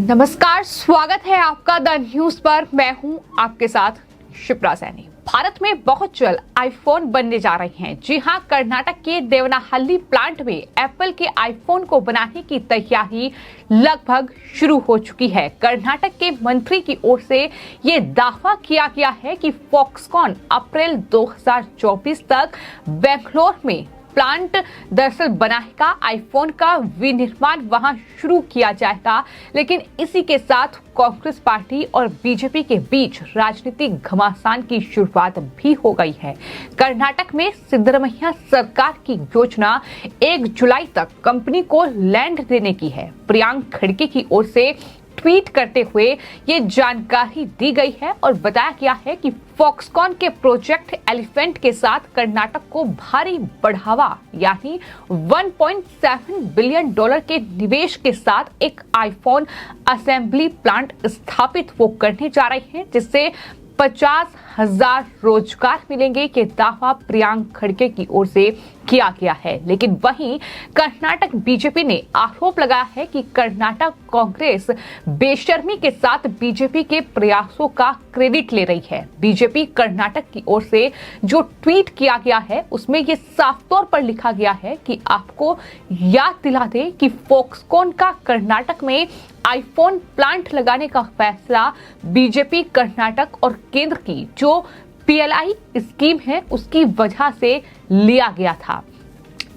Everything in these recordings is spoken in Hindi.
नमस्कार, स्वागत है आपका द न्यूज पर। मैं हूं आपके साथ शिप्रा सैनी। भारत में बहुत जल्द आईफोन बनने जा रहे हैं। जी हां, कर्नाटक के देवनाहल्ली प्लांट में एप्पल के आईफोन को बनाने की तैयारी लगभग शुरू हो चुकी है। कर्नाटक के मंत्री की ओर से ये दावा किया गया है कि फॉक्सकॉन अप्रैल 2024 तक बेंगलोर में प्लांट दरअसल बनाएगा। आईफोन का विनिर्माण वहां शुरू किया जाएगा। लेकिन इसी के साथ कांग्रेस पार्टी और बीजेपी के बीच राजनीतिक घमासान की शुरुआत भी हो गई है। कर्नाटक में सिद्धरमैया सरकार की योजना 1 जुलाई तक कंपनी को लैंड देने की है। प्रियंका खड़गे की ओर से ट्वीट करते हुए ये जानकारी दी गई है और बताया गया है कि फॉक्सकॉन के प्रोजेक्ट एलिफेंट के साथ कर्नाटक को भारी बढ़ावा यानी $1.7 बिलियन के निवेश के साथ एक आईफोन असेंबली प्लांट स्थापित वो करने जा रहे हैं, जिससे 50,000 रोजगार मिलेंगे। ये दावा प्रियंका खड़गे की ओर से किया गया है। लेकिन वहीं कर्नाटक बीजेपी ने आरोप लगाया है कि कर्नाटक कांग्रेस बेशर्मी के साथ बीजेपी के प्रयासों का क्रेडिट ले रही है। बीजेपी कर्नाटक की ओर से जो ट्वीट किया गया है उसमें ये साफ तौर पर लिखा गया है कि आपको याद दिला दे कि फॉक्सकॉन का कर्नाटक में आईफोन प्लांट लगाने का फैसला बीजेपी कर्नाटक और केंद्र की जो पीएलआई स्कीम है उसकी वजह से लिया गया था।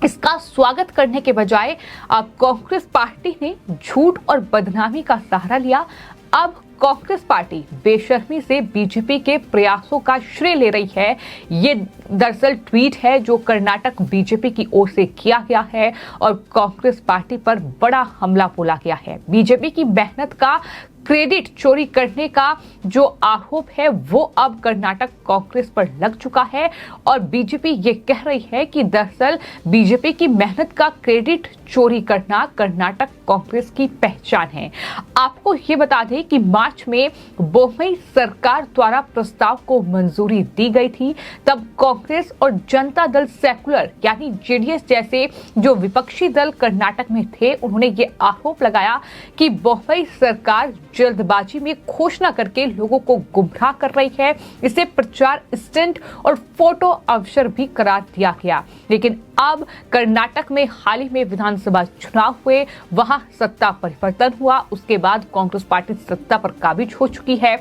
इसका स्वागत करने के बजाय कांग्रेस पार्टी ने झूठ और बदनामी का सहारा लिया। अब कांग्रेस पार्टी बेशर्मी से बीजेपी के प्रयासों का श्रेय ले रही है। ये दरअसल ट्वीट है जो कर्नाटक बीजेपी की ओर से किया गया है और कांग्रेस पार्टी पर बड़ा हमला बोला गया है। बीजेपी की मेहनत का क्रेडिट चोरी करने का जो आरोप है वो अब कर्नाटक कांग्रेस पर लग चुका है और बीजेपी ये कह रही है कि दरअसल बीजेपी की मेहनत का क्रेडिट चोरी करना कर्नाटक कांग्रेस की पहचान है। आपको ये बता दें कि मार्च में बोम्मई सरकार द्वारा प्रस्ताव को मंजूरी दी गई थी। तब कांग्रेस और जनता दल सेकुलर यानी जेडीएस जैसे जो विपक्षी दल कर्नाटक में थे, उन्होंने ये आरोप लगाया कि बोम्मई सरकार जल्दबाजी में घोषणा करके लोगों को गुमराह कर रही है। इसे प्रचार स्टंट और फोटो अवसर भी करार दिया गया। लेकिन अब कर्नाटक में हाल ही में विधानसभा चुनाव हुए, वहां सत्ता परिवर्तन हुआ। उसके बाद कांग्रेस पार्टी सत्ता पर काबिज हो चुकी है।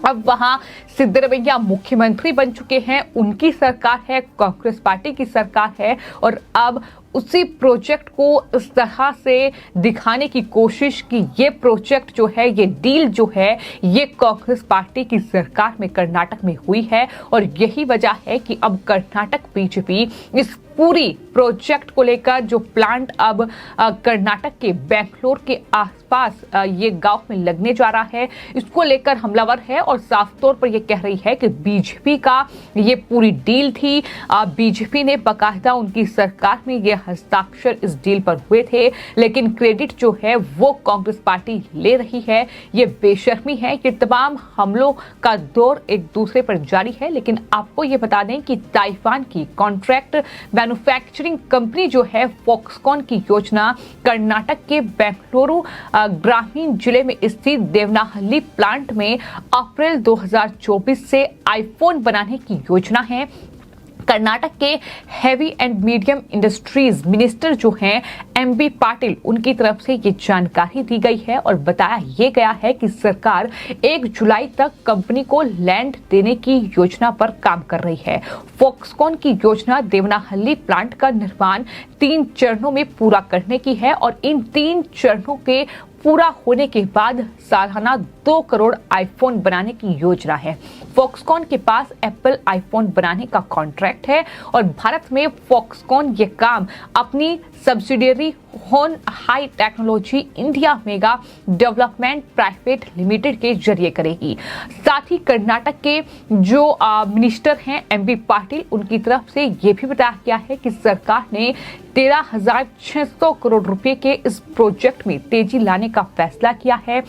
अब वहां सिद्धरमैया मुख्यमंत्री बन चुके हैं, उनकी सरकार है, कांग्रेस पार्टी की सरकार है और अब उसी प्रोजेक्ट को इस तरह से दिखाने की कोशिश कि ये प्रोजेक्ट जो है, ये डील जो है, ये कांग्रेस पार्टी की सरकार में कर्नाटक में हुई है और यही वजह है कि अब कर्नाटक बीजेपी इस पूरी प्रोजेक्ट को लेकर जो प्लांट अब कर्नाटक के बेंगलोर के आसपास ये गांव में लगने जा रहा है, इसको लेकर हमलावर है और साफ तौर पर ये कह रही है कि बीजेपी का ये पूरी डील थी। बीजेपी ने बाकायदा उनकी सरकार में ये हस्ताक्षर इस डील पर हुए थे, लेकिन क्रेडिट जो है वो कांग्रेस पार्टी ले रही है। ये बेशर्मी है। ये तमाम हमलों का दौर एक दूसरे पर जारी है। लेकिन आपको ये बता दें कि ताइवान की कॉन्ट्रैक्ट मैन्युफैक्चरिंग कंपनी जो है फॉक्सकॉन की योजना कर्नाटक के बेंगलुरु ग्रामीण जिले में स्थित देवनाहल्ली प्लांट में अप्रैल 2024 से आईफोन बनाने की योजना है। कर्नाटक के heavy and medium industries minister जो हैं एमबी पाटिल, उनकी तरफ से ये जानकारी दी गई है और बताया ये गया है कि सरकार 1 जुलाई तक कंपनी को लैंड देने की योजना पर काम कर रही है। फॉक्सकॉन की योजना देवनाहल्ली प्लांट का निर्माण 3 चरणों में पूरा करने की है और इन 3 चरणों के पूरा होने के बाद सालाना 2 करोड़ आईफोन बनाने की योजना है। फॉक्सकॉन के पास एप्पल आईफोन बनाने का कॉन्ट्रैक्ट है और भारत में फॉक्सकॉन ये काम अपनी सब्सिडियरी होन high technology India mega development private limited के जरिए करेगी। साथ ही कर्नाटक के जो मिनिस्टर हैं एमबी पाटिल, उनकी तरफ से ये भी बताया गया है कि सरकार ने 13,600 करोड़ रुपए के इस प्रोजेक्ट में तेजी लाने का फैसला किया है।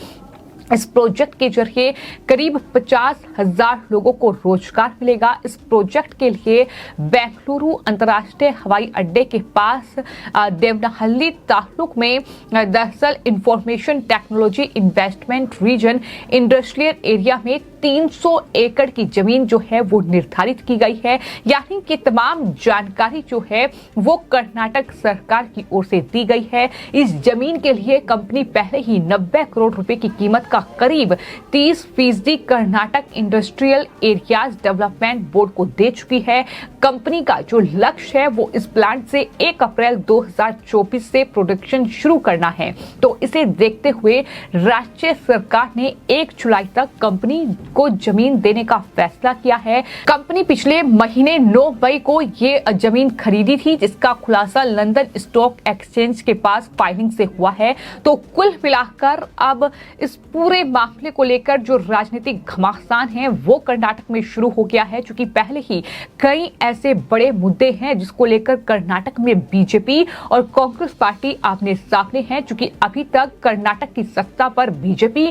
इस प्रोजेक्ट के जरिए करीब 50,000 लोगों को रोजगार मिलेगा। इस प्रोजेक्ट के लिए बेंगलुरु अंतर्राष्ट्रीय हवाई अड्डे के पास देवनाहल्ली तालुक में दरअसल information technology investment region industrial area में 300 एकड़ की जमीन जो है वो निर्धारित की गई है। यानी कि तमाम जानकारी जो है वो कर्नाटक सरकार की ओर से दी गई है। इस जमीन के लिए कंपनी पहले ही 90 करोड़ रुपए की कीमत का करीब 30% Karnataka industrial areas development board को दे चुकी है। कंपनी का जो लक्ष्य है वो इस प्लांट से 1 अप्रैल 2024 से प्रोडक्शन शुरू करना है। तो इसे देखते हुए राज्य सरकार ने 1 जुलाई तक कंपनी को जमीन देने का फैसला किया है। कंपनी पिछले महीने 9 मई को ये जमीन खरीदी थी, जिसका खुलासा लंदन स्टॉक एक्सचेंज के पास फाइलिंग से हुआ है। तो कुल मिलाकर अब इस पूरे मामले को लेकर जो राजनीतिक घमासान है वो कर्नाटक में शुरू हो गया है, क्योंकि पहले ही कई ऐसे बड़े मुद्दे हैं जिसको लेकर कर्नाटक में बीजेपी और कांग्रेस पार्टी आमने सामने हैं। क्योंकि अभी तक कर्नाटक की सत्ता पर बीजेपी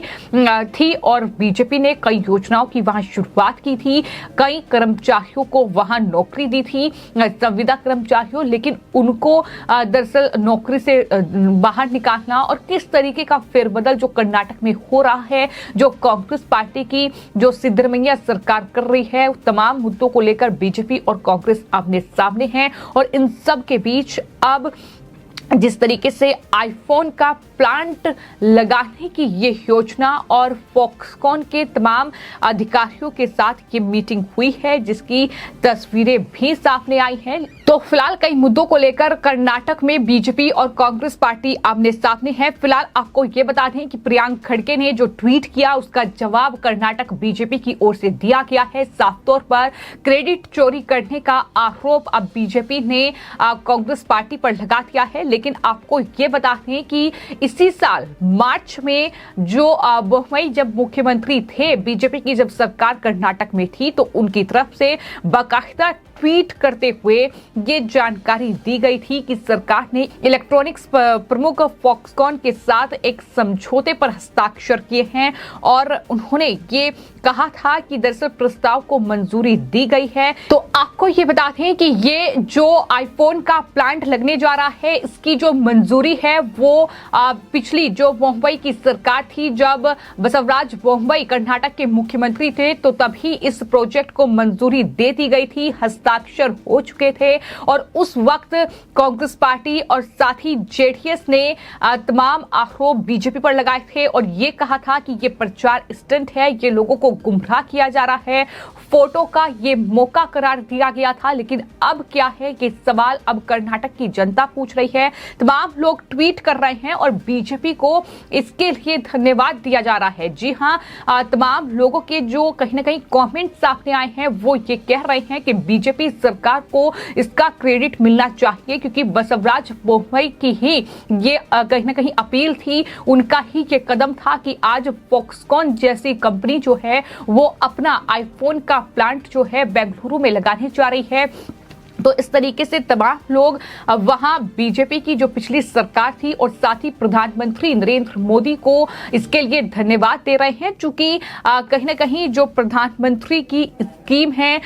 थी और बीजेपी ने कई योजनाओं की वहां शुरुआत की थी, कई कर्मचारियों को वहां नौकरी दी थी, संविदा कर्मचारियों, लेकिन उनको दरअसल नौकरी से बाहर निकालना और किस तरीके का फेरबदल जो कर्नाटक में हो रहा है, जो कांग्रेस पार्टी की जो सिद्धरमैया सरकार कर रही है, तमाम मुद्दों को लेकर बीजेपी और कांग्रेस आमने सामने हैं। और इन सब के बीच अब जिस तरीके से आईफोन का प्लांट लगाने की ये योजना और फॉक्सकॉन के तमाम अधिकारियों के साथ ये मीटिंग हुई है, जिसकी तस्वीरें भी सामने आई हैं। तो फिलहाल कई मुद्दों को लेकर कर्नाटक में बीजेपी और कांग्रेस पार्टी आमने सामने है। फिलहाल आपको ये बता दें कि प्रियांक खड़गे ने जो ट्वीट किया उसका जवाब कर्नाटक बीजेपी की ओर से दिया गया है। साफ तौर पर क्रेडिट चोरी करने का आरोप अब बीजेपी ने कांग्रेस पार्टी पर लगा दिया है। लेकिन आपको ये बता दें कि इसी साल मार्च में जो बोम्मई जब मुख्यमंत्री थे, बीजेपी की जब सरकार कर्नाटक में थी, तो उनकी तरफ से बाकायदा ट्वीट करते हुए ये जानकारी दी गई थी कि सरकार ने इलेक्ट्रॉनिक्स प्रमुख फॉक्सकॉन के साथ एक समझौते पर हस्ताक्षर किए हैं और उन्होंने ये कहा था कि दरअसल प्रस्ताव को मंजूरी दी गई है। तो आपको ये बता दें कि ये जो आईफोन का प्लांट लगने जा रहा है, इसकी जो मंजूरी है वो पिछली जो मुंबई की सरकार थी, जब बसवराज बोम्मई कर्नाटक के मुख्यमंत्री थे, तो तभी इस प्रोजेक्ट को मंजूरी दे दी गई थी, हस्ताक्षर हो चुके थे। और उस वक्त कांग्रेस पार्टी और साथ ही जेडीएस ने तमाम आरोप बीजेपी पर लगाए थे और ये कहा था कि ये प्रचार स्टंट है, ये लोगों को गुमराह किया जा रहा है, फोटो का ये मौका करार दिया गया था। लेकिन अब क्या है कि सवाल अब कर्नाटक की जनता पूछ रही है, तमाम लोग ट्वीट कर रहे हैं और बीजेपी को इसके लिए धन्यवाद दिया जा रहा है। जी हां, तमाम लोगों के जो कहीं ना कहीं कमेंट सामने आए हैं वो ये कह रहे हैं कि बीजेपी सरकार को इसका क्रेडिट मिलना चाहिए, क्योंकि बसवराज बोम्मई की ही ये कहीं ना कहीं अपील थी, उनका ही ये कदम था कि आज फॉक्सकॉन जैसी कंपनी जो है वो अपना आईफोन का प्लांट जो है बेंगलुरु में लगाने जा रही है। तो इस तरीके से तमाम लोग वहां बीजेपी की जो पिछली सरकार थी और साथ ही प्रधानमंत्री नरेंद्र मोदी को इसके लिए धन्यवाद दे रहे हैं, क्योंकि कहीं ना कहीं जो प्रधानमंत्री की स्कीम है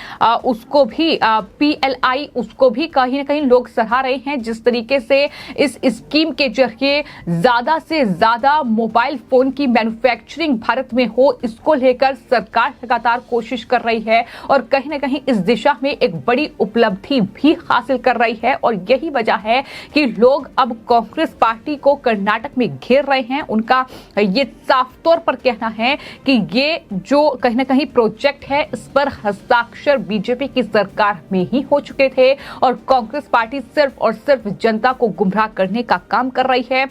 उसको भी PLI उसको भी कहीं ना कहीं लोग सराह रहे हैं। जिस तरीके से इस स्कीम के जरिए ज्यादा से ज्यादा मोबाइल फोन की मैन्युफैक्चरिंग भारत में हो, इसको लेकर सरकार लगातार कोशिश कर रही है और कहीं ना कहीं इस दिशा में एक बड़ी उपलब्धि भी हासिल कर रही है। और यही वजह है कि लोग अब कांग्रेस पार्टी को कर्नाटक में घेर रहे हैं। उनका ये साफ तौर पर कहना है कि ये जो कहीं ना कहीं प्रोजेक्ट है, इस पर हस्ताक्षर बीजेपी की सरकार में ही हो चुके थे और कांग्रेस पार्टी सिर्फ और सिर्फ जनता को गुमराह करने का काम कर रही है।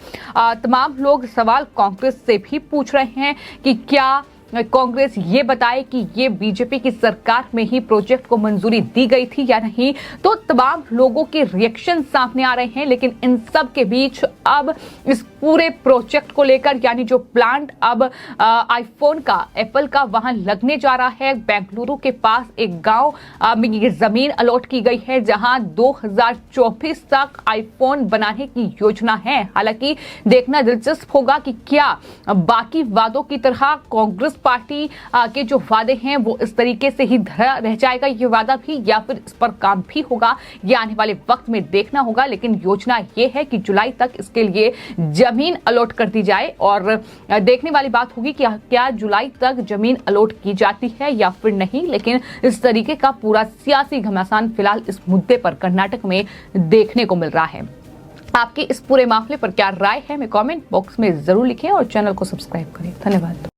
तमाम लोग सवाल कांग्रेस से भी पूछ रहे हैं कि क्या कांग्रेस ये बताए कि ये बीजेपी की सरकार में ही प्रोजेक्ट को मंजूरी दी गई थी या नहीं। तो तमाम लोगों के रिएक्शन सामने आ रहे हैं, लेकिन इन सब के बीच अब इस पूरे प्रोजेक्ट को लेकर, यानी जो प्लांट अब आईफोन का, एप्पल का वहां लगने जा रहा है, बेंगलुरु के पास एक गांव में ये जमीन अलॉट की गई है जहां 2024 तक आईफोन बनाने की योजना है। हालांकि देखना दिलचस्प होगा कि क्या बाकी वादों की तरह कांग्रेस पार्टी के जो वादे हैं वो इस तरीके से ही धरा रह जाएगा ये वादा भी, या फिर इस पर काम भी होगा, ये आने वाले वक्त में देखना होगा। लेकिन योजना ये है कि जुलाई तक इसके लिए जमीन अलॉट कर दी जाए और देखने वाली बात होगी कि क्या जुलाई तक जमीन अलॉट की जाती है या फिर नहीं। लेकिन इस तरीके का पूरा सियासी घमासान फिलहाल इस मुद्दे पर कर्नाटक में देखने को मिल रहा है। आपकी इस पूरे मामले पर क्या राय है, हमें कमेंट बॉक्स में जरूर लिखें और चैनल को सब्सक्राइब करें। धन्यवाद।